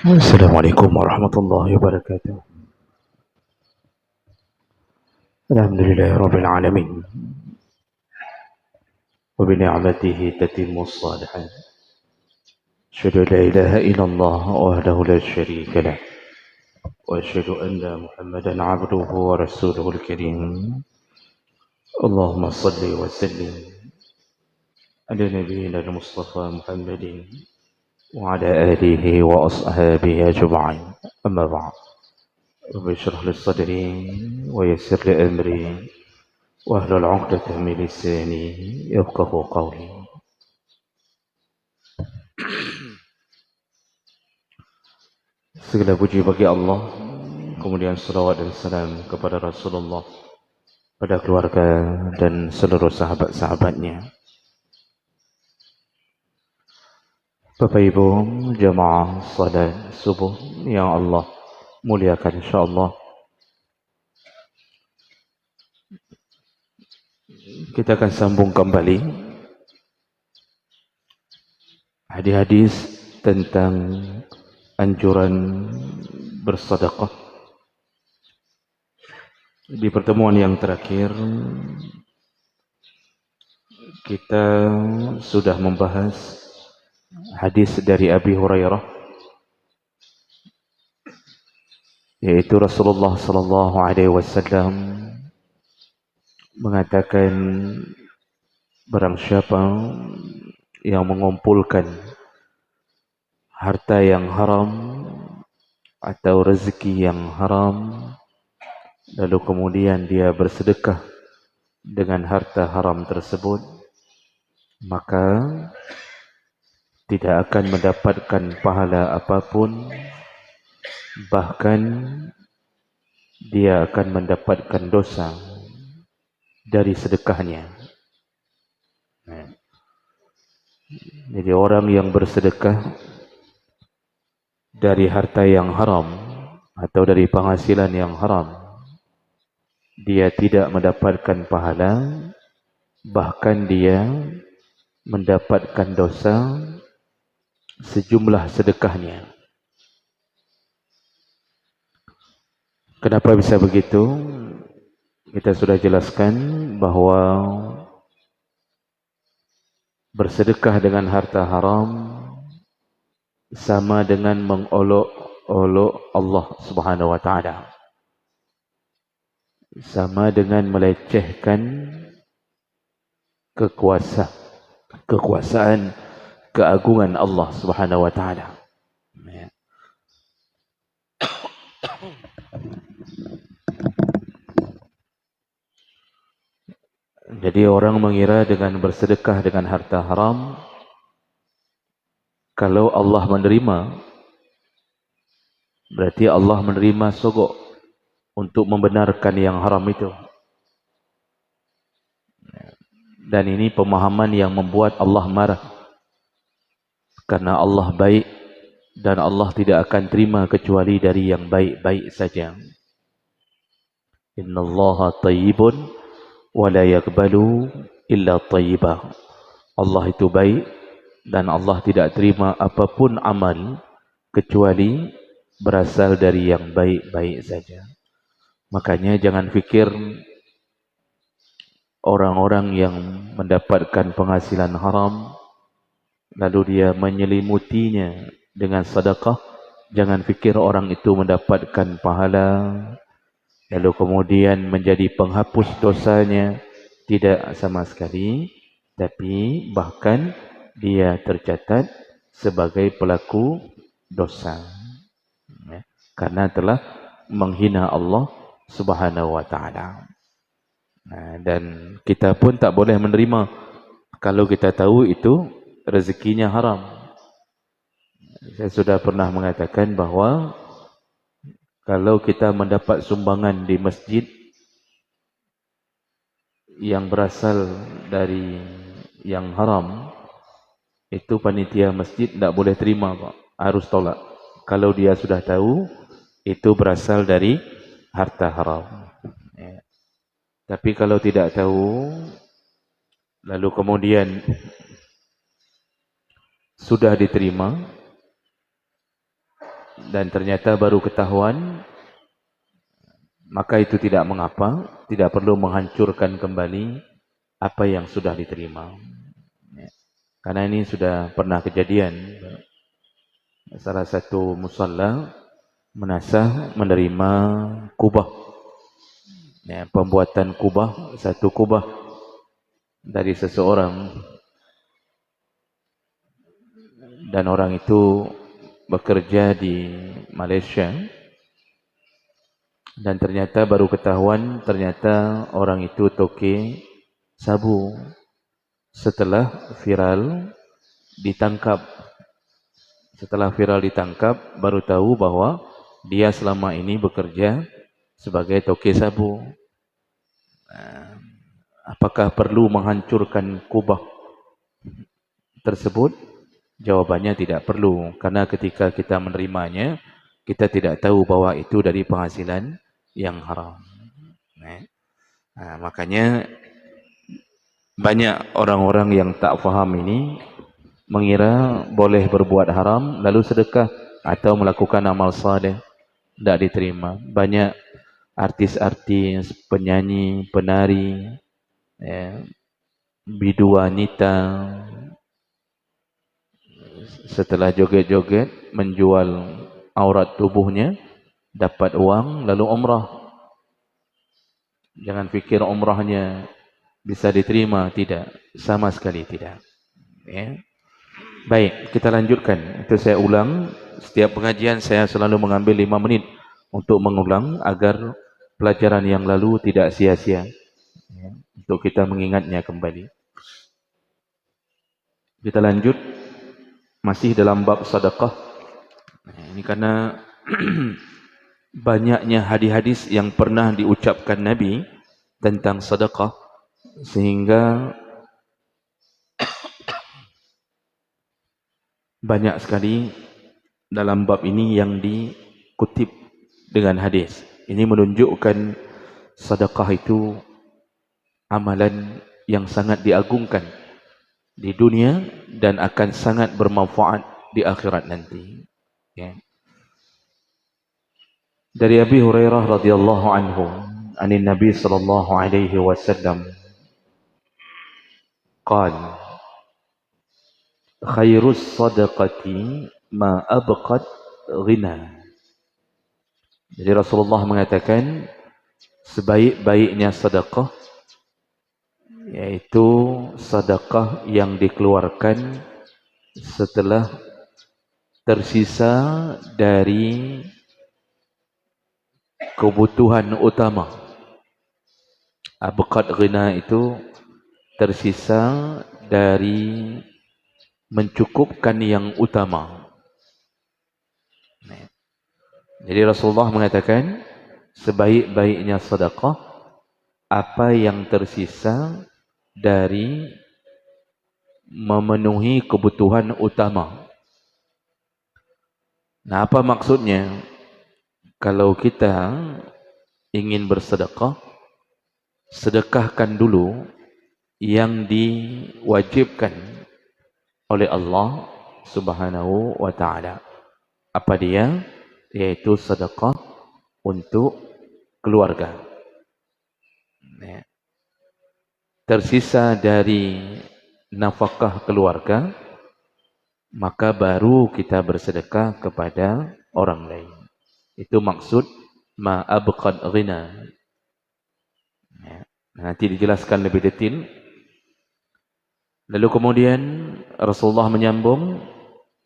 السلام عليكم ورحمة الله وبركاته. الحمد لله رب العالمين، وبنعمته تتم الصالحات. أشهد أن لا إله إلا الله وحده لا شريك له، وأشهد أن محمدا عبده ورسوله الكريم. اللهم صل وسلم على نبينا المصطفى محمد وعلى آله وأصحابه أجمعين. أما بعد، رب اشرح لي صدري ويسر لي أمري واحلل عقدة من لساني يفقه قولي. Segala puji bagi Allah, kemudian salawat dan salam kepada Rasulullah, pada keluarga dan seluruh sahabat-sahabatnya. Bapak Ibu jamaah salat subuh yang Allah muliakan, insyaallah kita akan sambung kembali hadis-hadis tentang anjuran bersedekah. Di pertemuan yang terakhir kita sudah membahas hadis dari Abi Hurairah, yaitu Rasulullah sallallahu alaihi wasallam mengatakan, barang siapa yang mengumpulkan harta yang haram atau rezeki yang haram, lalu kemudian dia bersedekah dengan harta haram tersebut, maka tidak akan mendapatkan pahala apapun, bahkan dia akan mendapatkan dosa dari sedekahnya. Jadi orang yang bersedekah dari harta yang haram atau dari penghasilan yang haram, dia tidak mendapatkan pahala, bahkan dia mendapatkan dosa sejumlah sedekahnya. Kenapa bisa begitu? Kita sudah jelaskan bahwa bersedekah dengan harta haram sama dengan mengolok-olok Allah Subhanahu wa taala. Sama dengan melecehkan kekuasaan, keagungan Allah Subhanahu wa taala. Jadi orang mengira dengan bersedekah dengan harta haram, kalau Allah menerima, berarti Allah menerima sogok untuk membenarkan yang haram itu. Dan ini pemahaman yang membuat Allah marah, karena Allah baik dan Allah tidak akan terima kecuali dari yang baik-baik saja. Innallaha tayyibun wa la yaqbalu illa tayyibah. Allah itu baik dan Allah tidak terima apapun amal kecuali berasal dari yang baik-baik saja. Makanya jangan fikir orang-orang yang mendapatkan penghasilan haram lalu dia menyelimutinya dengan sedekah, jangan fikir orang itu mendapatkan pahala lalu kemudian menjadi penghapus dosanya. Tidak sama sekali, tapi bahkan dia tercatat sebagai pelaku dosa, karena telah menghina Allah Subhanahu wa taala. Dan kita pun tak boleh menerima kalau kita tahu itu rezekinya haram. Saya sudah pernah mengatakan bahawa kalau kita mendapat sumbangan di masjid yang berasal dari yang haram, itu panitia masjid tidak boleh terima, Pak. Harus tolak. Kalau dia sudah tahu itu berasal dari harta haram. Tapi kalau tidak tahu, lalu kemudian sudah diterima, dan ternyata baru ketahuan, maka itu tidak mengapa, tidak perlu menghancurkan kembali apa yang sudah diterima. Karena ini sudah pernah kejadian. Salah satu musalla menasah menerima kubah, pembuatan kubah, satu kubah dari seseorang, dan orang itu bekerja di Malaysia, dan ternyata baru ketahuan ternyata orang itu toke sabu. Setelah viral ditangkap, baru tahu bahwa dia selama ini bekerja sebagai toke sabu. Apakah perlu menghancurkan kubah tersebut? Jawabannya tidak perlu, karena ketika kita menerimanya, kita tidak tahu bahwa itu dari penghasilan yang haram. Makanya banyak orang-orang yang tak faham ini mengira boleh berbuat haram lalu sedekah atau melakukan amal saleh, tidak diterima. Banyak artis-artis, penyanyi, penari, bidu wanita, setelah joget-joget menjual aurat tubuhnya, dapat uang lalu umrah. Jangan fikir umrahnya bisa diterima, tidak, sama sekali tidak. Baik, kita lanjutkan. Itu saya ulang, setiap pengajian saya selalu mengambil 5 menit untuk mengulang agar pelajaran yang lalu tidak sia-sia, untuk kita mengingatnya kembali. Kita lanjut, masih dalam bab sedekah. Ini karena banyaknya hadis-hadis yang pernah diucapkan Nabi tentang sedekah, sehingga banyak sekali dalam bab ini yang dikutip dengan hadis. Ini menunjukkan sedekah itu amalan yang sangat diagungkan di dunia dan akan sangat bermanfaat di akhirat nanti. Dari Abi Hurairah radhiyallahu anhu, anin Nabi sallallahu alaihi wasallam, qala khairus sadaqati ma abqat ghina. Jadi Rasulullah mengatakan sebaik-baiknya sedekah yaitu sedekah yang dikeluarkan setelah tersisa dari kebutuhan utama. Abqat ghina itu tersisa dari mencukupkan yang utama. Jadi Rasulullah mengatakan sebaik-baiknya sedekah apa yang tersisa dari memenuhi kebutuhan utama. Nah, apa maksudnya? Kalau kita ingin bersedekah, sedekahkan dulu yang diwajibkan oleh Allah Subhanahu wa ta'ala. Apa dia? Yaitu sedekah untuk keluarga. Tersisa dari nafkah keluarga, maka baru kita bersedekah kepada orang lain. Itu maksud ma abqad ghina. Nanti dijelaskan lebih detail. Lalu kemudian Rasulullah menyambung,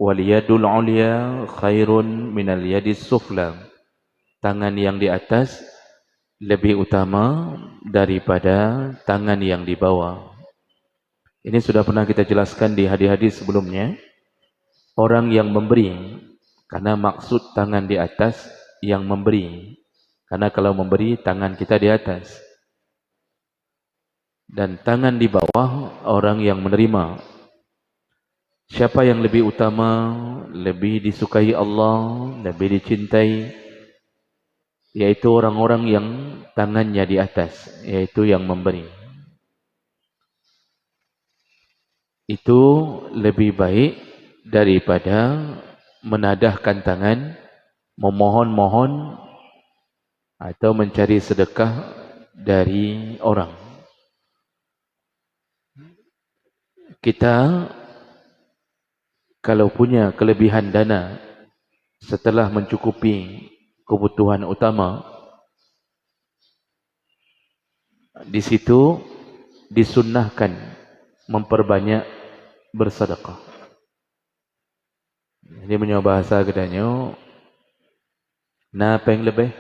wal yadul ulya khairun minal yadis sufla. Tangan yang di atas lebih utama daripada tangan yang di bawah. Ini sudah pernah kita jelaskan di hadis-hadis sebelumnya. Orang yang memberi, karena maksud tangan di atas yang memberi. Karena kalau memberi, tangan kita di atas. Dan tangan di bawah orang yang menerima. Siapa yang lebih utama, lebih disukai Allah, lebih dicintai, yaitu orang-orang yang tangannya di atas, yaitu yang memberi. Itu lebih baik daripada menadahkan tangan memohon-mohon atau mencari sedekah dari orang. Kita kalau punya kelebihan dana setelah mencukupi kebutuhan utama, di situ disunnahkan memperbanyak bersedekah. Jadi punya bahasa katanya, napeng lebih,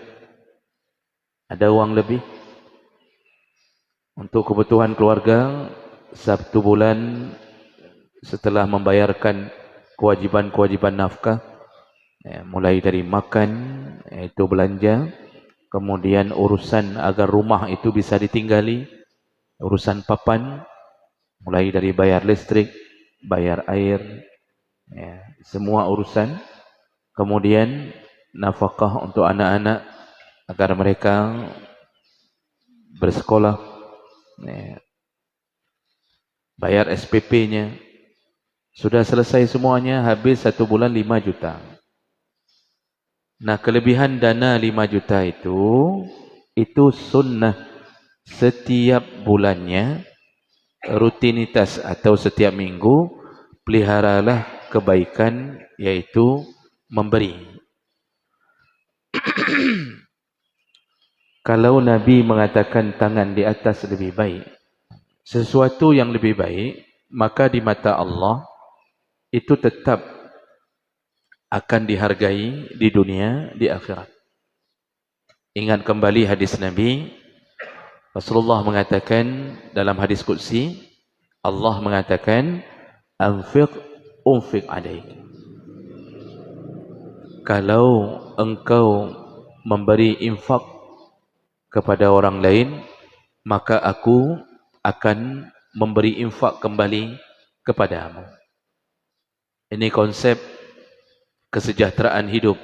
ada uang lebih untuk kebutuhan keluarga, satu bulan setelah membayarkan kewajiban-kewajiban nafkah, mulai dari makan, itu belanja, kemudian urusan agar rumah itu bisa ditinggali, urusan papan, mulai dari bayar listrik, bayar air, semua urusan, kemudian nafkah untuk anak-anak agar mereka bersekolah, bayar SPP-nya, sudah selesai semuanya, habis satu bulan 5 juta. Nah, kelebihan dana 5 juta itu sunnah setiap bulannya, rutinitas atau setiap minggu, peliharalah kebaikan, yaitu memberi. Kalau Nabi mengatakan tangan di atas lebih baik, sesuatu yang lebih baik, maka di mata Allah itu tetap akan dihargai di dunia, di akhirat. Ingat kembali hadis Nabi, Rasulullah mengatakan dalam hadis Qudsi, Allah mengatakan, anfiq unfiq alaik. Kalau engkau memberi infak kepada orang lain, maka aku akan memberi infak kembali kepadamu. Ini konsep kesejahteraan hidup.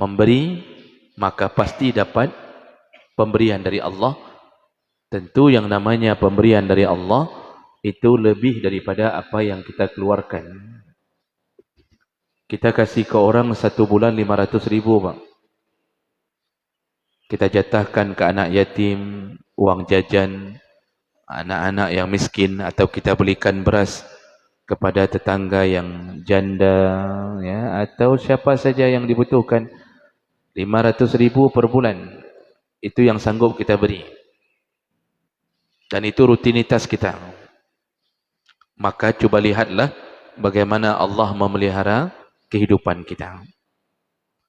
Memberi, maka pasti dapat pemberian dari Allah. Tentu yang namanya pemberian dari Allah itu lebih daripada apa yang kita keluarkan. Kita kasih ke orang satu bulan 500.000, Bang. Kita jatahkan ke anak yatim, uang jajan, anak-anak yang miskin, atau kita belikan beras kepada tetangga yang janda, ya, atau siapa saja yang dibutuhkan. 500.000 per bulan, itu yang sanggup kita beri. Dan itu rutinitas kita. Maka coba lihatlah bagaimana Allah memelihara kehidupan kita.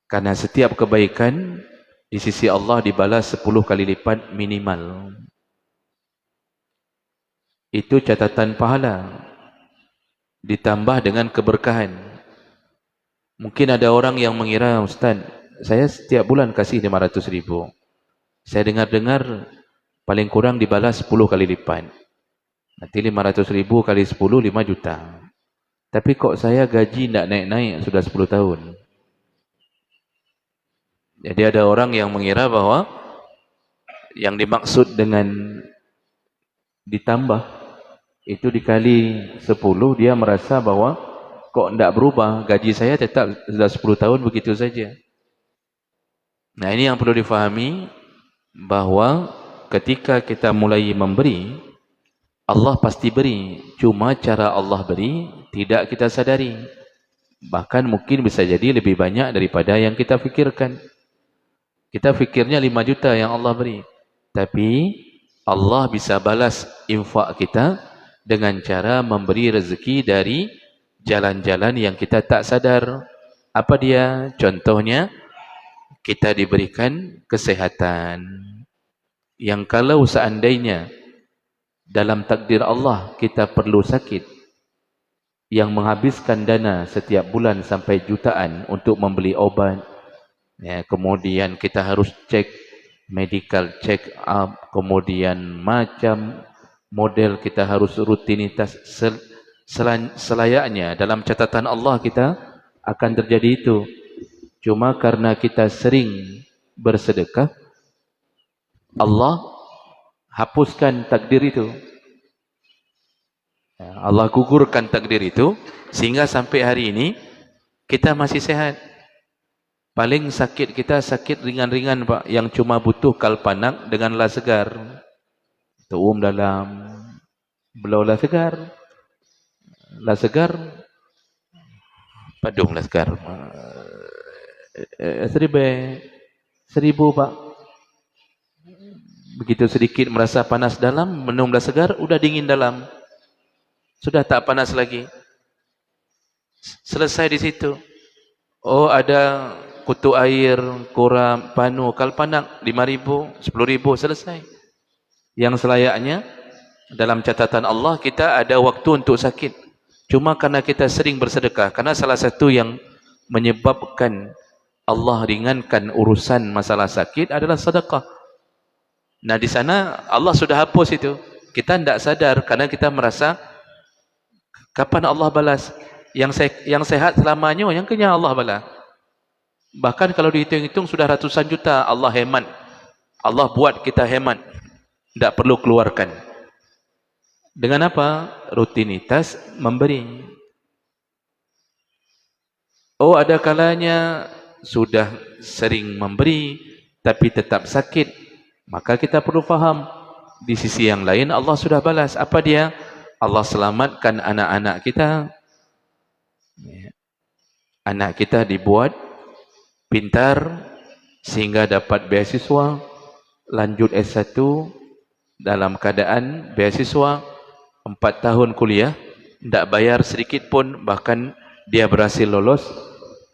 Karena setiap kebaikan di sisi Allah dibalas 10 kali lipat minimal. Itu catatan pahala ditambah dengan keberkahan. Mungkin ada orang yang mengira, Ustaz, saya setiap bulan kasih 500.000. Saya dengar-dengar paling kurang dibalas 10 kali lipat. Nanti 500.000 kali 10, 5 juta. Tapi kok saya gaji tidak naik-naik sudah 10 tahun. Jadi ada orang yang mengira bahwa yang dimaksud dengan ditambah itu dikali 10, dia merasa bahwa kok tidak berubah, gaji saya tetap sudah 10 tahun begitu saja. Nah, ini yang perlu difahami, bahwa ketika kita mulai memberi, Allah pasti beri. Cuma cara Allah beri tidak kita sadari. Bahkan mungkin bisa jadi lebih banyak daripada yang kita fikirkan. Kita fikirnya 5 juta yang Allah beri. Tapi Allah bisa balas infak kita dengan cara memberi rezeki dari jalan-jalan yang kita tak sadar. Apa dia? Contohnya, kita diberikan kesehatan. Yang kalau seandainya dalam takdir Allah kita perlu sakit, yang menghabiskan dana setiap bulan sampai jutaan untuk membeli obat, ya, kemudian kita harus cek medical check up, kemudian macam model kita harus rutinitas selayaknya dalam catatan Allah kita akan terjadi itu. Cuma karena kita sering bersedekah, Allah hapuskan takdir itu. Allah gugurkan takdir itu sehingga sampai hari ini kita masih sehat. Paling sakit kita sakit ringan-ringan Pak, yang cuma butuh kalpanak dengan lah segar. Tuum dalam, belau lah segar. Lah segar, padung lah segar. 1000 Pak. Begitu sedikit merasa panas dalam, minum lah segar, udah dingin dalam. Sudah tak panas lagi. Selesai di situ. Oh, ada kutu air, koram, panu, kalpanak 5,000, 10,000, selesai. Yang selayaknya dalam catatan Allah kita ada waktu untuk sakit. Cuma karena kita sering bersedekah, karena salah satu yang menyebabkan Allah ringankan urusan masalah sakit adalah sedekah. Nah di sana Allah sudah hapus itu. Kita tidak sadar karena kita merasa kapan Allah balas? Yang sehat selamanya, yang kenyang Allah balas. Bahkan kalau dihitung-hitung sudah ratusan juta Allah hemat. Allah buat kita hemat. Tidak perlu keluarkan. Dengan apa? Rutinitas memberi. Oh, ada kalanya sudah sering memberi tapi tetap sakit. Maka kita perlu faham. Di sisi yang lain Allah sudah balas. Apa dia? Allah selamatkan anak-anak kita. Anak kita dibuat pintar sehingga dapat beasiswa, lanjut S1 dalam keadaan beasiswa, 4 tahun kuliah, tidak bayar sedikit pun, bahkan dia berhasil lolos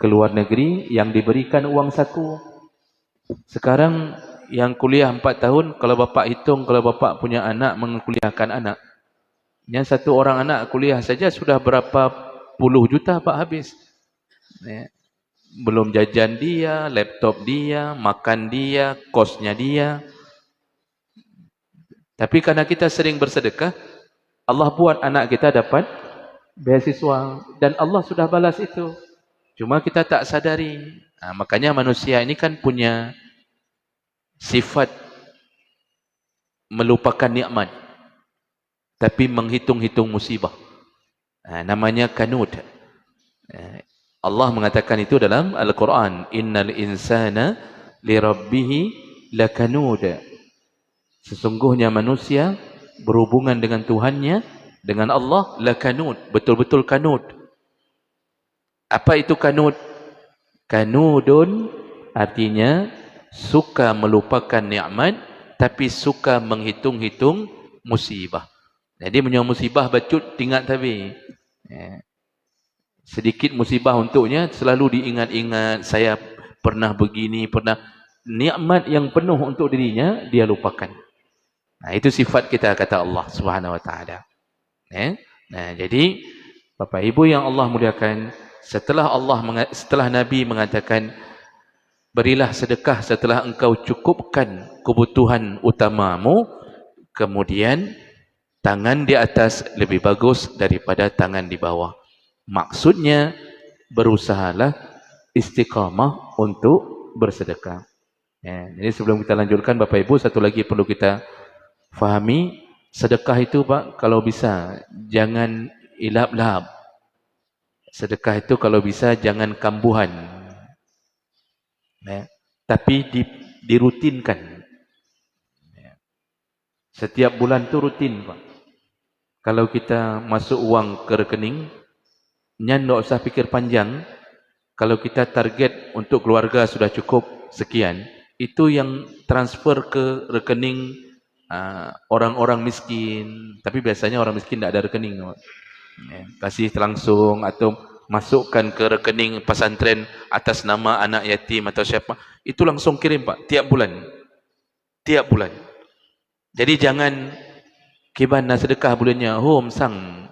ke luar negeri yang diberikan uang saku. Sekarang yang kuliah 4 tahun, kalau bapak hitung, kalau bapak punya anak, mengkuliahkan anak, yang satu orang anak kuliah saja sudah berapa puluh juta Pak habis. Belum jajan dia, laptop dia, makan dia, kosnya dia. Tapi karena kita sering bersedekah, Allah buat anak kita dapat beasiswa. Dan Allah sudah balas itu. Cuma kita tak sadari. Nah, makanya manusia ini kan punya sifat melupakan nikmat. Tapi menghitung-hitung musibah. Nah, namanya kanud. Allah mengatakan itu dalam Al-Quran. Innal insana lirabbihi lakanud. Sesungguhnya manusia berhubungan dengan Tuhannya, dengan Allah, lakanud. Betul-betul kanud. Apa itu kanud? Kanudun artinya suka melupakan nikmat, tapi suka menghitung-hitung musibah. Jadi punya musibah bacut tinggal tapi. Sedikit musibah untuknya selalu diingat-ingat, saya pernah begini, pernah, nikmat yang penuh untuk dirinya dia lupakan. Nah, itu sifat kita kata Allah Subhanahu wa taala. Nah, jadi Bapak Ibu yang Allah muliakan, setelah Nabi mengatakan berilah sedekah setelah engkau cukupkan kebutuhan utamamu, kemudian tangan di atas lebih bagus daripada tangan di bawah. Maksudnya berusahalah istiqamah untuk bersedekah. Jadi sebelum kita lanjutkan Bapak Ibu, satu lagi perlu kita fahami, sedekah itu Pak, kalau bisa jangan ilap-lap. Sedekah itu kalau bisa jangan kambuhan. Tapi dirutinkan. Setiap bulan itu rutin Pak. Kalau kita masuk uang ke rekening, tidak usah pikir panjang. Kalau kita target untuk keluarga sudah cukup sekian, itu yang transfer ke rekening orang-orang miskin. Tapi biasanya orang miskin tidak ada rekening. Kasih langsung atau masukkan ke rekening pesantren atas nama anak yatim atau siapa. Itu langsung kirim Pak, tiap bulan. Tiap bulan. Jadi jangan kibana sedekah bulannya, home sang,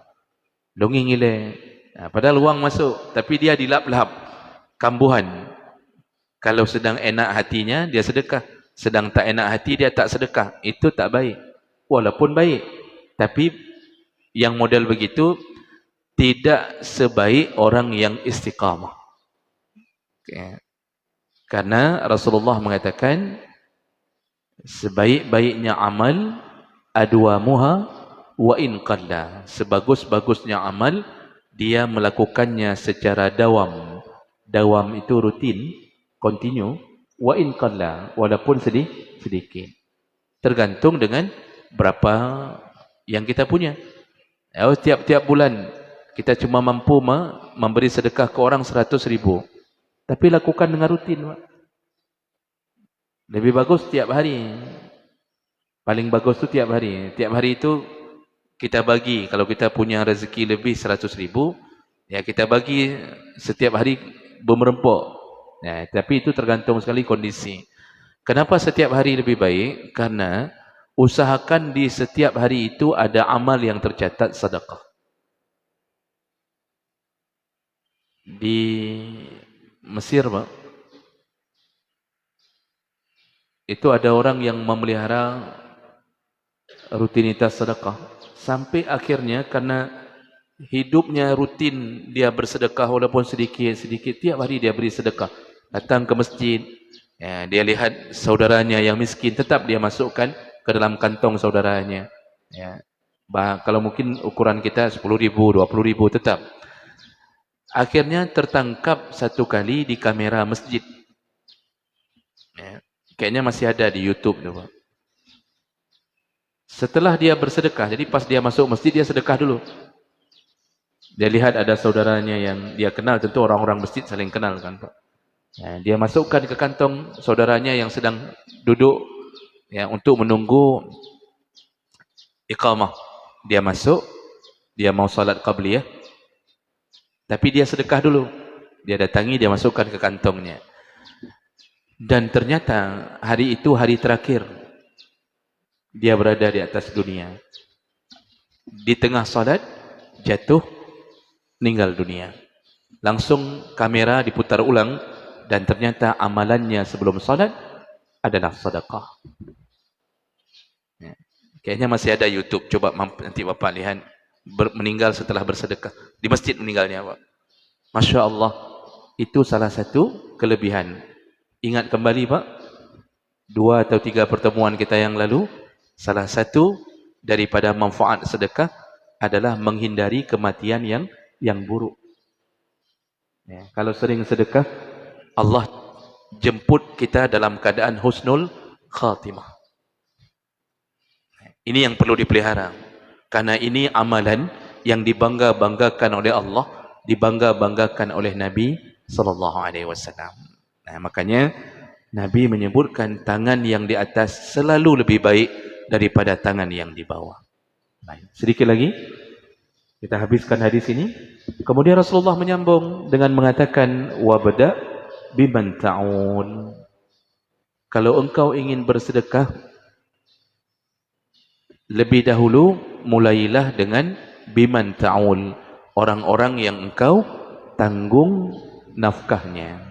donging ile. Padahal uang masuk, tapi dia dilap-lap, kambuhan. Kalau sedang enak hatinya, dia sedekah. Sedang tak enak hati, dia tak sedekah. Itu tak baik. Walaupun baik. Tapi yang model begitu, tidak sebaik orang yang istiqamah. Karena Rasulullah mengatakan, sebaik-baiknya amal, adwamuha wa in qalla. Sebagus-bagusnya amal, dia melakukannya secara dawam. Dawam itu rutin. continue, wa in qalla, walaupun sedikit. Tergantung dengan berapa yang kita punya. Tiap-tiap bulan kita cuma mampu memberi sedekah ke orang 100,000. Tapi lakukan dengan rutin, Pak. Lebih bagus tiap hari. Paling bagus tu tiap hari. Tiap hari itu kita bagi. Kalau kita punya rezeki lebih 100,000, ya kita bagi setiap hari bermerempuk. Ya, tapi itu tergantung sekali kondisi. Kenapa setiap hari lebih baik? Karena usahakan di setiap hari itu ada amal yang tercatat sedekah. Di Mesir, Pak, itu ada orang yang memelihara rutinitas sedekah. Sampai akhirnya karena hidupnya rutin dia bersedekah walaupun sedikit-sedikit, tiap hari dia beri sedekah. Datang ke masjid, ya, dia lihat saudaranya yang miskin, tetap dia masukkan ke dalam kantong saudaranya. Ya. Kalau mungkin ukuran kita 10,000, 20,000 tetap. Akhirnya tertangkap satu kali di kamera masjid. Ya. Kayaknya masih ada di YouTube tu, Pak. Setelah dia bersedekah, jadi pas dia masuk masjid dia sedekah dulu. Dia lihat ada saudaranya yang dia kenal, tentu orang-orang masjid saling kenal kan, Pak. Ya, dia masukkan ke kantong saudaranya yang sedang duduk ya untuk menunggu iqamah. Dia masuk, dia mau salat qabliyah. Tapi dia sedekah dulu. Dia datangi, dia masukkan ke kantongnya. Dan ternyata hari itu hari terakhir dia berada di atas dunia. Di tengah salat jatuh, meninggal dunia. Langsung kamera diputar ulang dan ternyata amalannya sebelum salat adalah sedekah. Ya. Kayaknya masih ada YouTube. Coba nanti Bapak lihat, meninggal setelah bersedekah. Di masjid meninggalnya, Pak. Masya Allah, itu salah satu kelebihan. Ingat kembali, Pak, 2 atau 3 pertemuan kita yang lalu, salah satu daripada manfaat sedekah adalah menghindari kematian yang buruk. Ya, kalau sering sedekah, Allah jemput kita dalam keadaan husnul khatimah. Ini yang perlu dipelihara. Karena ini amalan yang dibangga-banggakan oleh Allah, dibangga-banggakan oleh Nabi SAW. Nah, makanya Nabi menyebutkan tangan yang di atas selalu lebih baik daripada tangan yang di bawah. Baik. Sedikit lagi, kita habiskan hadis ini. Kemudian Rasulullah menyambung dengan mengatakan, wabda biman ta'un. Kalau engkau ingin bersedekah, lebih dahulu mulailah dengan biman ta'ul, orang-orang yang engkau tanggung nafkahnya.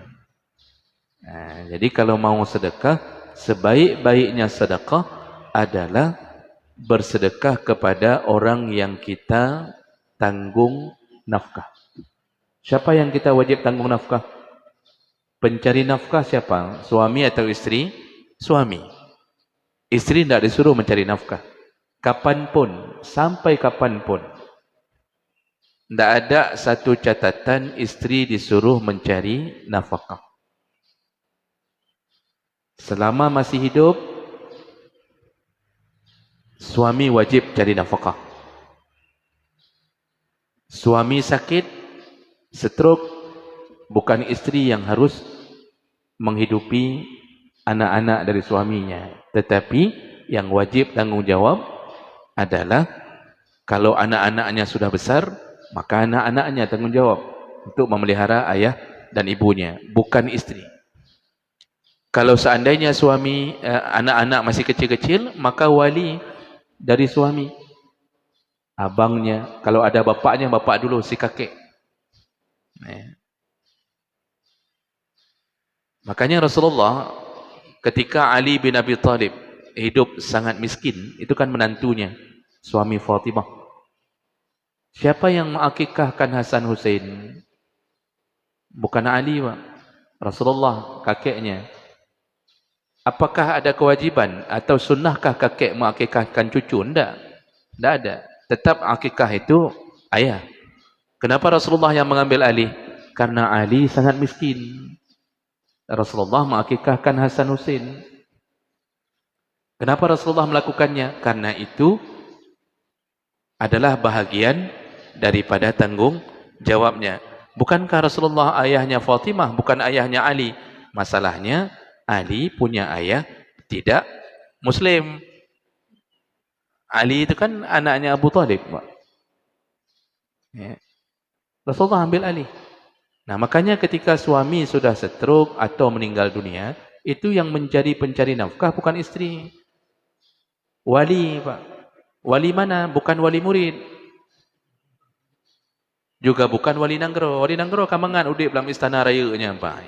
Nah, jadi kalau mau sedekah, sebaik-baiknya sedekah adalah bersedekah kepada orang yang kita tanggung nafkah. Siapa yang kita wajib tanggung nafkah? Pencari nafkah siapa? Suami atau istri? Suami. Istri tidak disuruh mencari nafkah. Kapanpun, sampai kapanpun. Tidak ada satu catatan istri disuruh mencari nafkah. Selama masih hidup, suami wajib cari nafkah. Suami sakit, stroke, bukan istri yang harus menghidupi anak-anak dari suaminya. Tetapi yang wajib tanggung jawab adalah kalau anak-anaknya sudah besar, maka anak-anaknya tanggung jawab untuk memelihara ayah dan ibunya, bukan istri. Kalau seandainya suami, anak-anak masih kecil-kecil, maka wali dari suami, abangnya, kalau ada bapaknya, bapak dulu, si kakek. Makanya Rasulullah ketika Ali bin Abi Thalib hidup sangat miskin, itu kan menantunya, suami Fatimah. Siapa yang mengakikahkan Hasan Hussein? Bukan Ali, Pak. Rasulullah, kakeknya. Apakah ada kewajiban atau sunnahkah kakek mengakikahkan cucu? Tidak. Tidak ada. Tetap akikah itu ayah. Kenapa Rasulullah yang mengambil Ali? Karena Ali sangat miskin. Rasulullah mengakikahkan Hasan Husain. Kenapa Rasulullah melakukannya? Karena itu adalah bahagian daripada tanggung jawabnya. Bukankah Rasulullah ayahnya Fatimah, bukan ayahnya Ali? Masalahnya Ali punya ayah tidak Muslim. Ali itu kan anaknya Abu Talib, Pak. Ya. Rasulullah ambil Ali. Nah, makanya ketika suami sudah stroke atau meninggal dunia, itu yang menjadi pencari nafkah bukan istri. Wali, Pak. Wali mana? Bukan wali murid. Juga bukan wali nanggro. Wali nanggro kamangan udip dalam istana raya-nya, Pak.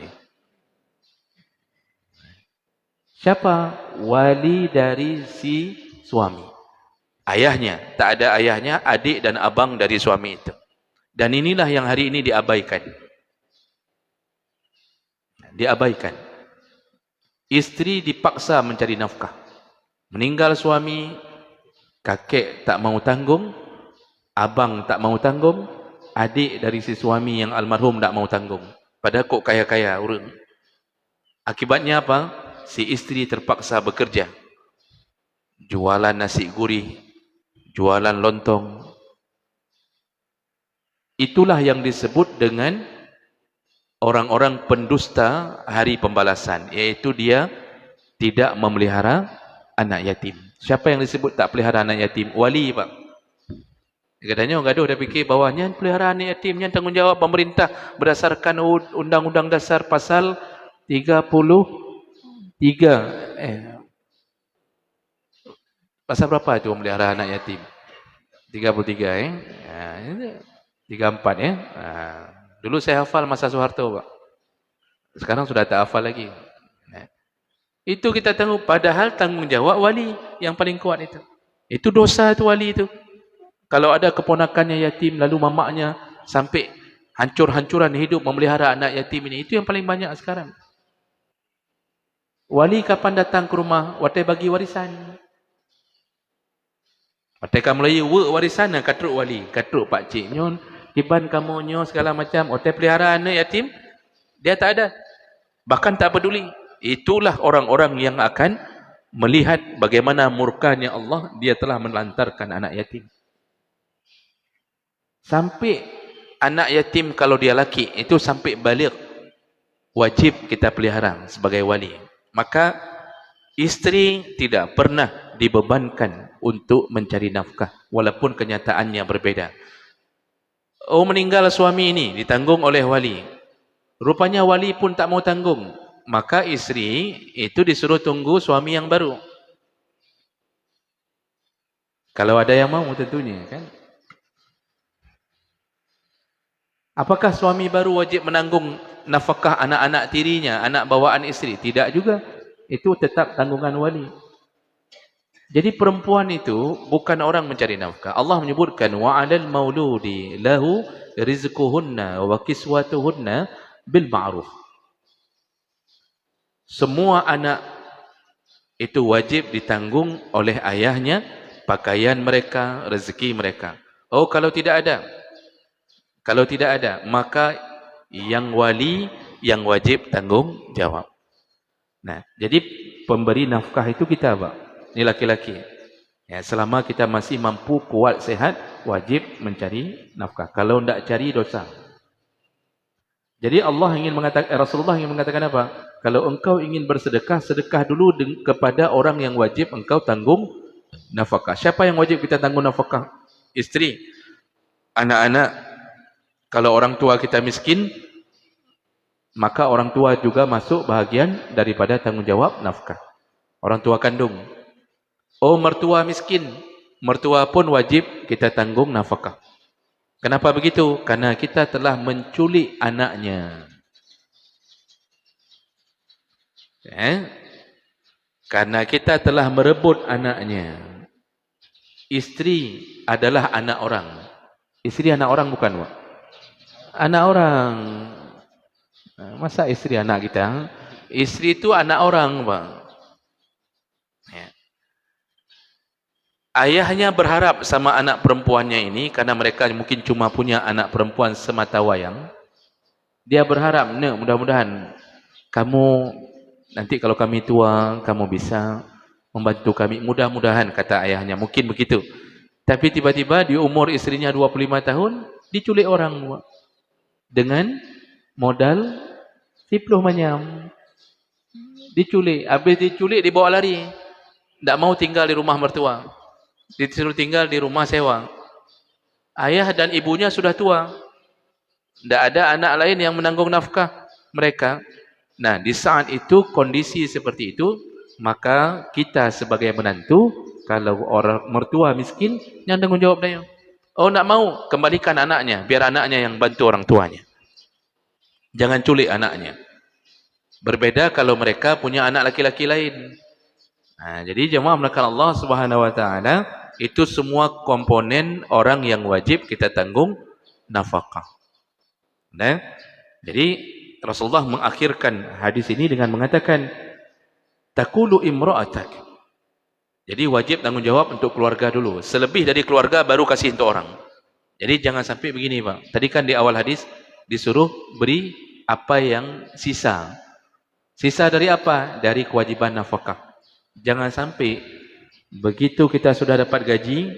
Siapa? Wali dari si suami. Ayahnya. Tak ada ayahnya, adik dan abang dari suami itu. Dan inilah yang hari ini diabaikan. Diabaikan. Istri dipaksa mencari nafkah. Meninggal suami, kakek tak mau tanggung, abang tak mau tanggung, adik dari si suami yang almarhum tak mau tanggung. Padahal kok kaya-kaya orang. Akibatnya apa? Si istri terpaksa bekerja. Jualan nasi gurih, jualan lontong. Itulah yang disebut dengan orang-orang pendusta hari pembalasan, iaitu dia tidak memelihara anak yatim. Siapa yang disebut tak pelihara anak yatim? Wali, Pak. Katanya orang gaduh dah fikir bawahnya pelihara anak yatimnya tanggungjawab pemerintah berdasarkan Undang-Undang Dasar pasal 33. Pasal berapa itu memelihara anak yatim? 33 34 ya. Dulu saya hafal masa Soeharto, Pak. Sekarang sudah tak hafal lagi. Itu kita tahu, padahal tanggungjawab wali yang paling kuat itu. Itu dosa itu wali itu. Kalau ada keponakannya yatim, lalu mamaknya sampai hancur-hancuran hidup memelihara anak yatim ini, itu yang paling banyak sekarang. Wali kapan datang ke rumah, watai bagi warisan. Watai kamu lagi warisan, katruk wali, katruk pak cik nyon, tiban kamu nyon segala macam, watai pelihara anak yatim, dia tak ada. Bahkan tak peduli. Itulah orang-orang yang akan melihat bagaimana murkanya Allah, dia telah melantarkan anak yatim. Sampai anak yatim kalau dia laki, itu sampai balik, wajib kita pelihara sebagai wali. Maka istri tidak pernah dibebankan untuk mencari nafkah, walaupun kenyataannya berbeda. Oh, meninggal suami ini, ditanggung oleh wali. Rupanya wali pun tak mau tanggung. Maka istri itu disuruh tunggu suami yang baru. Kalau ada yang mau tentunya, kan? Apakah suami baru wajib menanggung nafkah anak-anak tirinya, anak bawaan istri? Tidak juga. Itu tetap tanggungan wali. Jadi perempuan itu bukan orang mencari nafkah. Allah menyebutkan wa 'alal mauludi lahu rizquhunna wa kiswatuhunna bil ma'ruf. Semua anak itu wajib ditanggung oleh ayahnya, pakaian mereka, rezeki mereka. Oh, kalau tidak ada, maka yang wali yang wajib tanggung jawab. Nah, jadi pemberi nafkah itu kita, Pak. Ini laki-laki. Ya, selama kita masih mampu, kuat, sehat, wajib mencari nafkah. Kalau tidak cari, dosa. Jadi Rasulullah ingin mengatakan apa? Kalau engkau ingin bersedekah, sedekah dulu kepada orang yang wajib engkau tanggung nafkah. Siapa yang wajib kita tanggung nafkah? Istri, anak-anak. Kalau orang tua kita miskin, maka orang tua juga masuk bahagian daripada tanggungjawab nafkah. Orang tua kandung. Oh, mertua miskin, mertua pun wajib kita tanggung nafkah. Kenapa begitu? Karena kita telah menculik anaknya. Karena kita telah merebut anaknya. Istri adalah anak orang. Istri anak orang bukan, Pak? Anak orang. Masa istri anak kita? Istri itu anak orang, Pak. Ayahnya berharap sama anak perempuannya ini, karena mereka mungkin cuma punya anak perempuan semata wayang. Dia berharap, mudah-mudahan Kamu nanti kalau kami tua, kamu bisa membantu kami. Mudah-mudahan, kata ayahnya. Mungkin begitu. Tapi tiba-tiba di umur istrinya 25 tahun, diculik orang. Dengan modal tipluh manyam. Diculik. Habis diculik, dibawa lari. Tak mau tinggal di rumah mertua. Disuruh tinggal di rumah sewa. Ayah dan ibunya sudah tua. Tak ada anak lain yang menanggung nafkah mereka. Nah, di saat itu, kondisi seperti itu, maka kita sebagai menantu, kalau orang mertua miskin, yang tanggung jawab dia. Oh, nak mau, kembalikan anaknya, biar anaknya yang bantu orang tuanya. Jangan culik anaknya. Berbeda kalau mereka punya anak laki-laki lain. Nah, jadi jemaah melakukan Allah Subhanahu Wa Taala, itu semua komponen orang yang wajib kita tanggung nafkah. Nah, jadi Rasulullah mengakhirkan hadis ini dengan mengatakan, Takulu imra'atak. Jadi wajib tanggung jawab untuk keluarga dulu. Selebih dari keluarga baru kasih untuk orang. Jadi jangan sampai begini, Pak. Tadi kan di awal hadis disuruh beri apa yang sisa. Sisa dari apa? Dari kewajiban nafkah. Jangan sampai begitu kita sudah dapat gaji,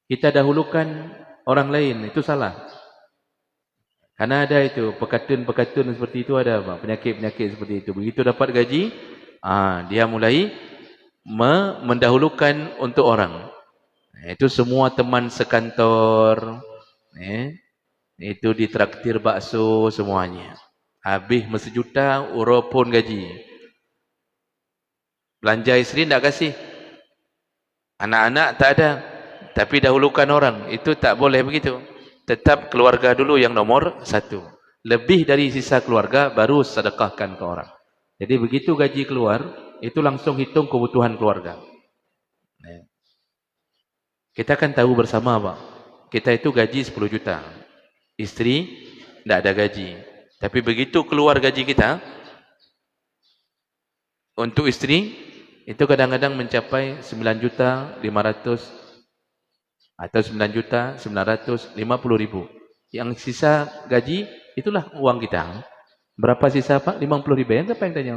kita dahulukan orang lain. Itu salah. Karena ada itu, pekatun-pekatun seperti itu ada, Pak. Penyakit-penyakit seperti itu. Begitu dapat gaji, dia mulai mendahulukan untuk orang. Itu semua teman sekantor, itu ditraktir bakso semuanya. Habis mesti juta, pun gaji. Belanja isteri tak kasih. Anak-anak tak ada. Tapi dahulukan orang. Itu tak boleh begitu. Tetap keluarga dulu yang nomor satu. Lebih dari sisa keluarga, baru sedekahkan ke orang. Jadi begitu gaji keluar, itu langsung hitung kebutuhan keluarga. Kita kan tahu bersama, Pak. Kita itu gaji 10 juta. Istri tidak ada gaji. Tapi begitu keluar gaji kita, untuk istri, itu kadang-kadang mencapai 9.500.000 atau 9.950.000. Yang sisa gaji, itulah uang kita. Berapa sisa, Pak? 50.000. Yang apa yang tanya?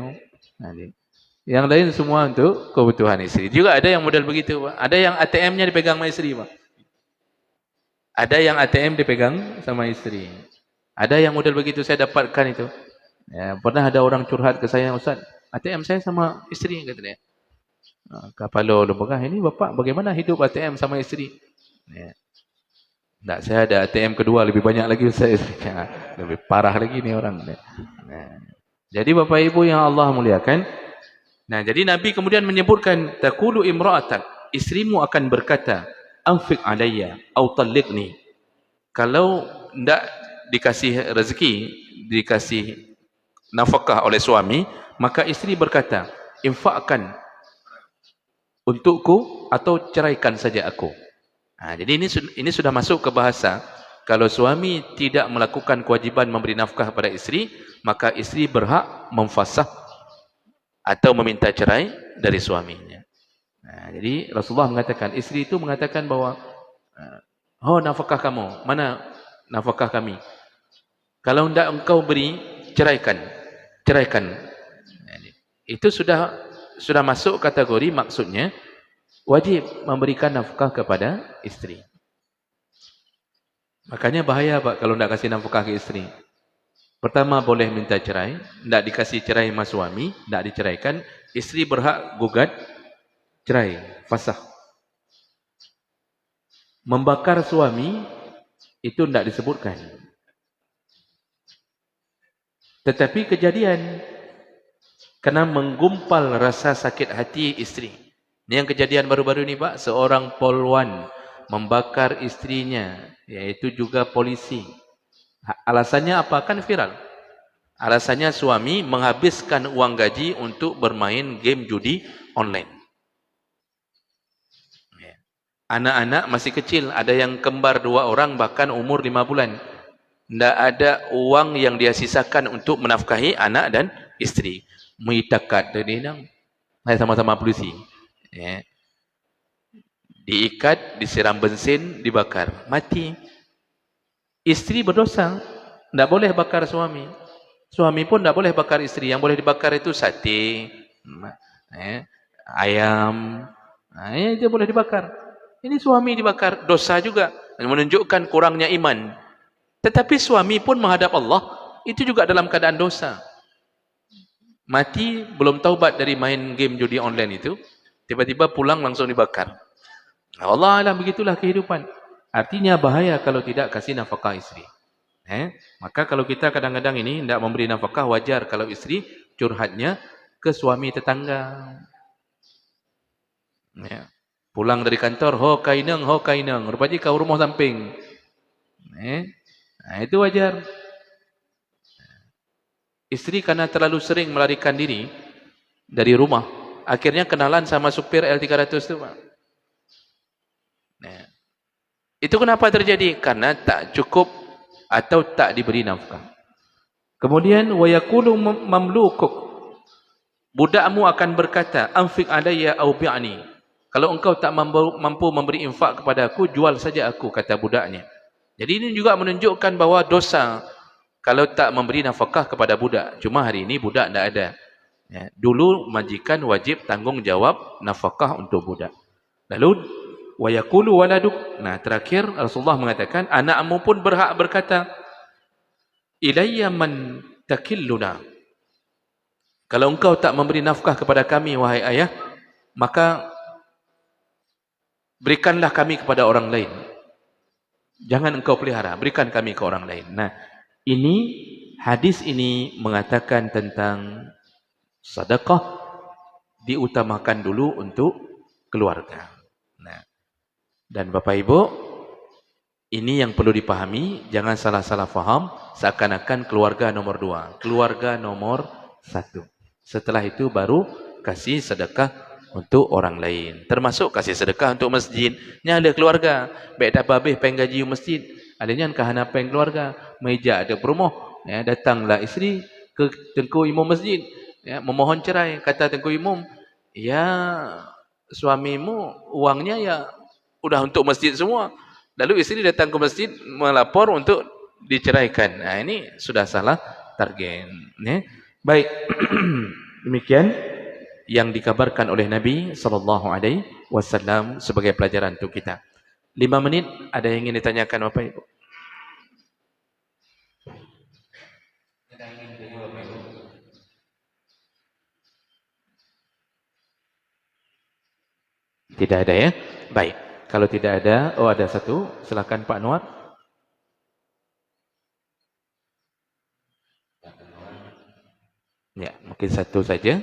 Yang lain semua untuk kebutuhan istri. Juga ada yang model begitu, Pak. Ada yang ATM-nya dipegang sama istri, Pak. Ada yang ATM dipegang sama istri. Ada yang model begitu, saya dapatkan itu. Ya, pernah ada orang curhat ke saya, Ustaz, ATM saya sama istri, kata dia. Kapalo lembaga, ini Bapak bagaimana hidup ATM sama istri? Ya. Tak, saya ada ATM kedua, lebih banyak lagi Ustaz. Lebih parah lagi ni orang. Ya. Jadi Bapak Ibu yang Allah muliakan, nah, jadi Nabi kemudian menyebutkan, Taqulu imra'atak, istrimu akan berkata, Anfiq alayya, au talliqni. Kalau tidak dikasih rezeki, dikasih nafkah oleh suami, maka istri berkata, infakkan untukku atau ceraikan saja aku. Jadi ini sudah masuk ke bahasa, kalau suami tidak melakukan kewajiban memberi nafkah kepada istri, maka istri berhak memfasah atau meminta cerai dari suaminya. Jadi Rasulullah mengatakan, istri itu mengatakan bahwa, oh nafkah kamu, mana nafkah kami? Kalau tidak engkau beri, ceraikan. Itu sudah masuk kategori, maksudnya wajib memberikan nafkah kepada istri. Makanya bahaya, Pak, kalau tidak kasih nafkah ke istri. Pertama, boleh minta cerai, tidak dikasih cerai sama suami, tidak diceraikan, istri berhak gugat cerai, fasakh. Membakar suami itu tidak disebutkan. Tetapi kejadian kena menggumpal rasa sakit hati istri. Ini yang kejadian baru-baru ini, Pak, seorang polwan membakar istrinya, yaitu juga polisi. Alasannya apa? Kan viral. Alasannya suami menghabiskan uang gaji untuk bermain game judi online. Anak-anak masih kecil, ada yang kembar 2 orang, bahkan umur 5 bulan. Tidak ada uang yang dia sisakan untuk menafkahi anak dan istri. Mengitakat dia, saya sama-sama polisi. Diikat, disiram bensin, dibakar, mati. Istri berdosa, tidak boleh bakar suami. Suami pun tak boleh bakar isteri. Yang boleh dibakar itu sate, ayam. Itu boleh dibakar. Ini suami dibakar, dosa juga. Menunjukkan kurangnya iman. Tetapi suami pun menghadap Allah, itu juga dalam keadaan dosa. Mati, belum taubat dari main game judi online itu, tiba-tiba pulang langsung dibakar. Allah alam, begitulah kehidupan. Artinya bahaya kalau tidak kasih nafkah isteri. Maka kalau kita kadang-kadang ini tidak memberi nafkah, wajar kalau isteri curhatnya ke suami tetangga. Pulang dari kantor, ho kaineng, rupanya kau rumah samping. Itu wajar. Isteri karena terlalu sering melarikan diri dari rumah, akhirnya kenalan sama supir L300 itu, Pak. Itu kenapa terjadi? Karena tak cukup atau tak diberi nafkah. Kemudian wa yaqulu mamlukuk, budakmu akan berkata, anfiq alayya aw bi'ni. Kalau engkau tak mampu memberi infak kepada aku, jual saja aku, kata budaknya. Jadi ini juga menunjukkan bahawa dosa kalau tak memberi nafkah kepada budak. Cuma hari ini budak tidak ada. Dulu majikan wajib tanggungjawab nafkah untuk budak. Lalu wa yaqulu waladuk. Nah, terakhir Rasulullah mengatakan, anakmu pun berhak berkata, ilayya man takilluna. Kalau engkau tak memberi nafkah kepada kami, wahai ayah, maka berikanlah kami kepada orang lain. Jangan engkau pelihara, berikan kami ke orang lain. Nah, ini hadis ini mengatakan tentang sedekah diutamakan dulu untuk keluarga. Nah, dan Bapak Ibu, ini yang perlu dipahami, jangan salah-salah faham, seakan-akan keluarga nomor 2, keluarga nomor 1. Setelah itu baru kasih sedekah untuk orang lain. Termasuk kasih sedekah untuk masjid. Ini ada keluarga, baik dah babih pengen gaji masjid. Adanya kahana pengen keluarga, meja ada berumah. Datanglah isteri ke tengku imam masjid, memohon cerai. Kata tengku imam, ya suamimu uangnya ya udah untuk masjid semua. Lalu isteri datang ke masjid melapor untuk diceraikan. Nah, ini sudah salah target. Baik, demikian yang dikabarkan oleh Nabi SAW sebagai pelajaran untuk kita. 5 menit, ada yang ingin ditanyakan Bapak Ibu? Tidak ada ya? Baik, kalau tidak ada, ada satu, silakan Pak Anwar. Ya, mungkin satu saja.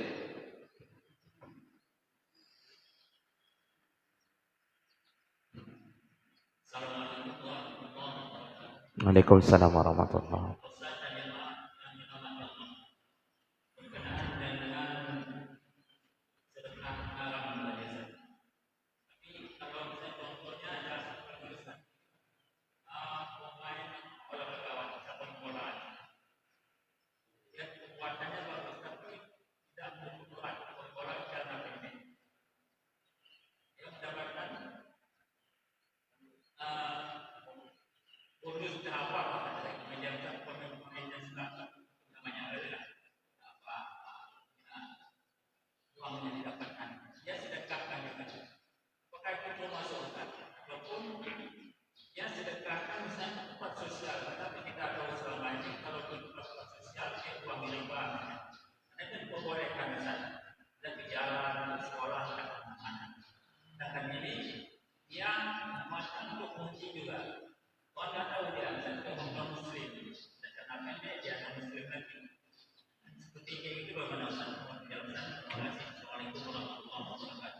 Waalaikumsalam warahmatullahi wabarakatuh.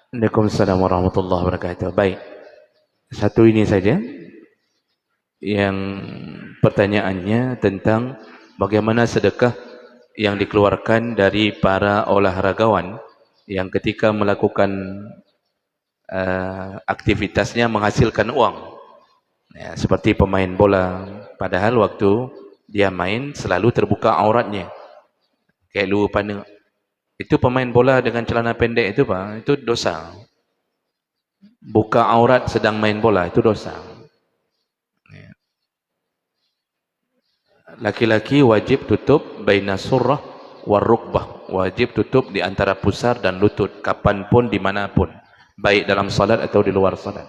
Waalaikumsalam warahmatullahi wabarakatuh. Baik, satu ini saja yang pertanyaannya tentang bagaimana sedekah yang dikeluarkan dari para olahragawan yang ketika melakukan aktivitasnya menghasilkan uang, seperti pemain bola, padahal waktu dia main selalu terbuka auratnya, kayak lu pandang. Itu pemain bola dengan celana pendek itu, Pak, itu dosa. Buka aurat sedang main bola, itu dosa. laki-laki wajib tutup baina surrah war rukbah, wajib tutup di antara pusar dan lutut kapanpun dimanapun, baik dalam salat atau di luar salat.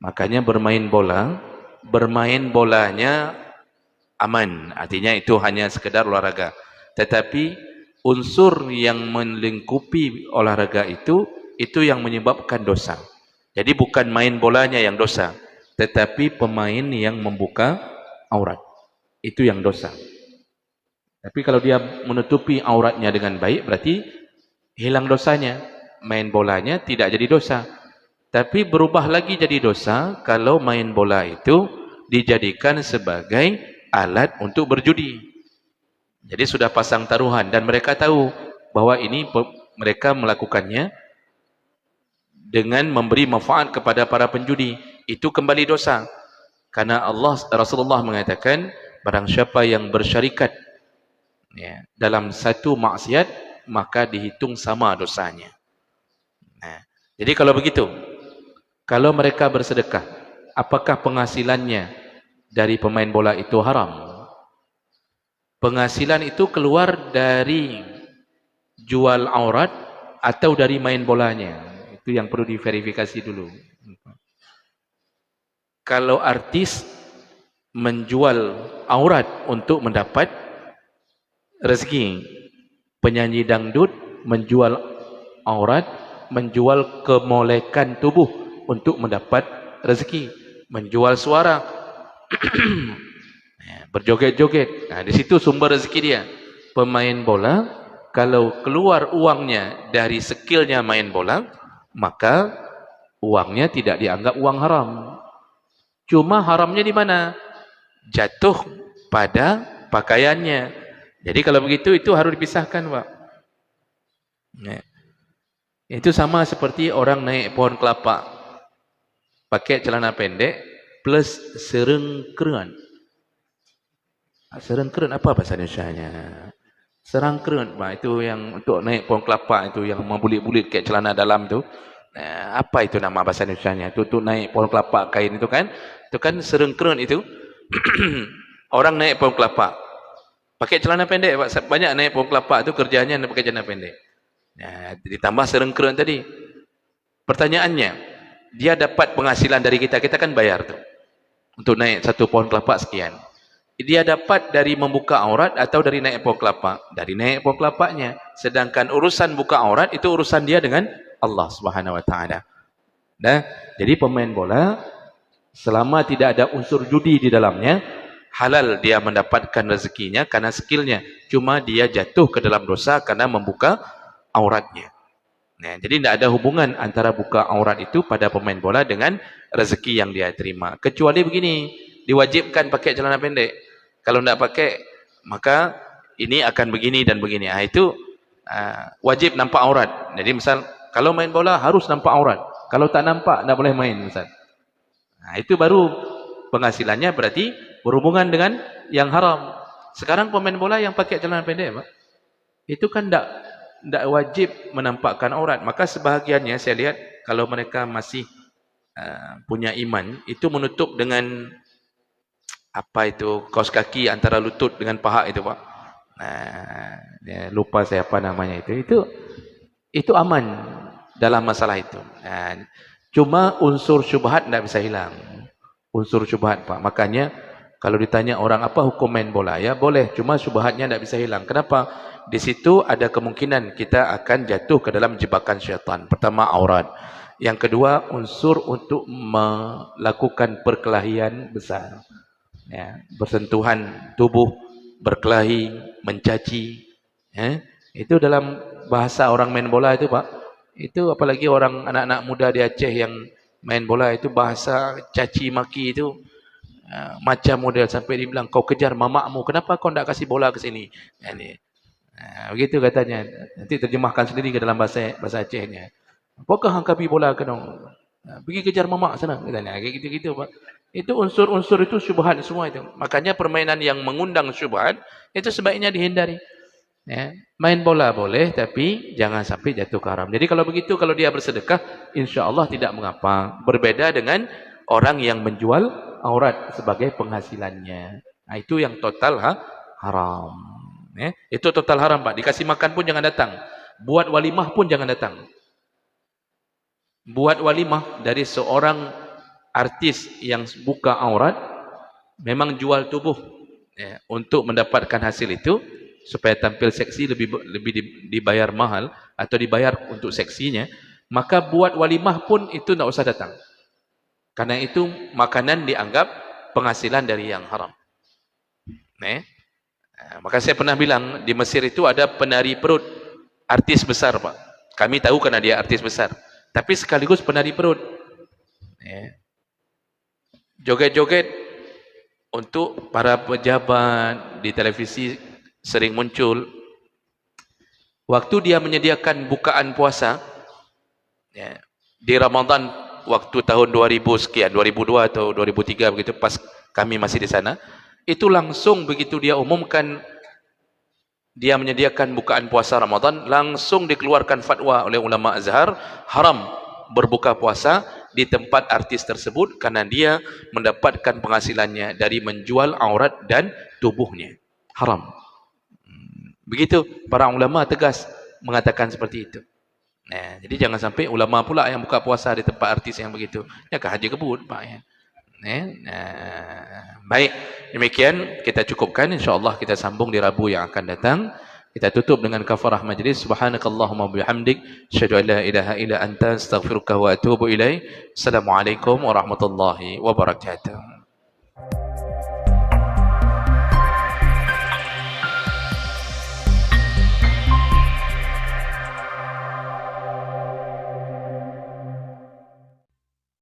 Makanya bermain bola, bermain bolanya aman, artinya itu hanya sekedar olahraga, tetapi unsur yang melingkupi olahraga itu yang menyebabkan dosa. Jadi bukan main bolanya yang dosa, tetapi pemain yang membuka aurat itu yang dosa. Tapi kalau dia menutupi auratnya dengan baik, berarti hilang dosanya. Main bolanya tidak jadi dosa, tapi berubah lagi jadi dosa kalau main bola itu dijadikan sebagai alat untuk berjudi. Jadi sudah pasang taruhan dan mereka tahu bahwa ini mereka melakukannya dengan memberi manfaat kepada para penjudi. Itu kembali dosa. Karena Rasulullah mengatakan, barang siapa yang bersyarikat dalam satu maksiat, maka dihitung sama dosanya. Jadi kalau begitu, kalau mereka bersedekah, apakah penghasilannya dari pemain bola itu haram? Penghasilan itu keluar dari jual aurat atau dari main bolanya? Itu yang perlu diverifikasi dulu. Kalau artis menjual aurat untuk mendapat rezeki, penyanyi dangdut menjual aurat, menjual kemolekan tubuh untuk mendapat rezeki, menjual suara, berjoget-joget. Nah, di situ sumber rezeki dia. Pemain bola, kalau keluar uangnya dari skillnya main bola, maka uangnya tidak dianggap uang haram. Cuma haramnya di mana? Jatuh pada pakaiannya. Jadi kalau begitu itu harus dipisahkan, Pak. Itu sama seperti orang naik pohon kelapa pakai celana pendek plus serengkeran. Serengkeran apa bahasa Indonesianya? Serangkeran, Pak. Itu yang untuk naik pohon kelapa itu yang membulit-bulit kayak celana dalam tu. Apa itu nama bahasa Indonesianya? Itu untuk naik pohon kelapa kain itu kan? Itu kan serengkeran itu. Orang naik pohon kelapa pakai celana pendek, Pak. Banyak naik pohon kelapa itu kerjanya pakai celana pendek. Ditambah serengkeran tadi. Pertanyaannya, dia dapat penghasilan dari kita kan bayar tuh. Untuk naik satu pohon kelapa sekian. Dia dapat dari membuka aurat atau dari naik pohon kelapa? Dari naik pohon kelapanya. Sedangkan urusan buka aurat itu urusan dia dengan Allah Subhanahu wa taala. Nah, jadi pemain bola selama tidak ada unsur judi di dalamnya, halal dia mendapatkan rezekinya karena skillnya. Cuma dia jatuh ke dalam dosa karena membuka auratnya. Nah, jadi tidak ada hubungan antara buka aurat itu pada pemain bola dengan rezeki yang dia terima. Kecuali begini, diwajibkan pakai celana pendek. Kalau tidak pakai, maka ini akan begini dan begini. Itu wajib nampak aurat. Jadi misal, kalau main bola harus nampak aurat. Kalau tak nampak, tidak boleh main. Misal. Itu baru penghasilannya berarti berhubungan dengan yang haram. Sekarang pemain bola yang pakai celana pendek, Pak, itu kan tidak wajib menampakkan aurat. Maka sebahagiannya saya lihat kalau mereka masih punya iman, itu menutup dengan apa itu, kaos kaki antara lutut dengan paha itu, Pak. Lupa saya apa namanya itu aman dalam masalah itu. Cuma unsur syubhat tidak bisa hilang. Unsur syubhat, Pak. Makanya kalau ditanya orang apa hukum main bola, ya boleh, cuma syubhatnya tidak bisa hilang. Kenapa? Di situ ada kemungkinan kita akan jatuh ke dalam jebakan syaitan. Pertama, aurat. Yang kedua, unsur untuk melakukan perkelahian besar. Bersentuhan tubuh, berkelahi, mencaci. Itu dalam bahasa orang main bola itu, Pak. Itu apalagi orang anak-anak muda di Aceh yang main bola itu bahasa caci maki itu macam model sampai dibilang kau kejar mamakmu, kenapa kau tidak kasih bola ke sini? Begitu katanya. Nanti terjemahkan sendiri ke dalam bahasa Acehnya. Apakah hang kapi bola ke dong? Pergi kejar mamak sana katanya. Kayak gitu-gitu, Pak. Itu unsur-unsur itu syubhat semua itu. Makanya permainan yang mengundang syubhat itu sebaiknya dihindari. Main bola boleh, tapi jangan sampai jatuh ke haram. Jadi kalau begitu, kalau dia bersedekah, insya Allah tidak mengapa. Berbeda dengan orang yang menjual aurat sebagai penghasilannya. Nah, itu yang total haram. Itu total haram, Pak. Dikasih makan pun jangan datang. Buat walimah pun jangan datang. Buat walimah dari seorang artis yang buka aurat, memang jual tubuh untuk mendapatkan hasil itu, supaya tampil seksi, lebih dibayar mahal atau dibayar untuk seksinya, maka buat walimah pun itu tidak usah datang. Karena itu makanan dianggap penghasilan dari yang haram. Maka saya pernah bilang di Mesir itu ada penari perut, artis besar, Pak. Kami tahu karena dia artis besar, tapi sekaligus penari perut. Joget-joget untuk para pejabat di televisi sering muncul. Waktu dia menyediakan bukaan puasa di Ramadan waktu tahun 2000 sekian, 2002 atau 2003 begitu, pas kami masih di sana, itu langsung begitu dia umumkan dia menyediakan bukaan puasa Ramadan, langsung dikeluarkan fatwa oleh ulama Azhar, haram berbuka puasa di tempat artis tersebut karena dia mendapatkan penghasilannya dari menjual aurat dan tubuhnya. Haram. Begitu para ulama tegas mengatakan seperti itu. Jadi jangan sampai ulama pula yang buka puasa di tempat artis yang begitu. Ya ke haji kebun, Pak ya. Baik, demikian kita cukupkan, insyaallah kita sambung di Rabu yang akan datang. Kita tutup dengan kafarah majlis. Subhanakallahumma bihamdik, asyhadu an la ilaha illa anta, astaghfiruka wa atubu ilaik. Assalamualaikum warahmatullahi wabarakatuh.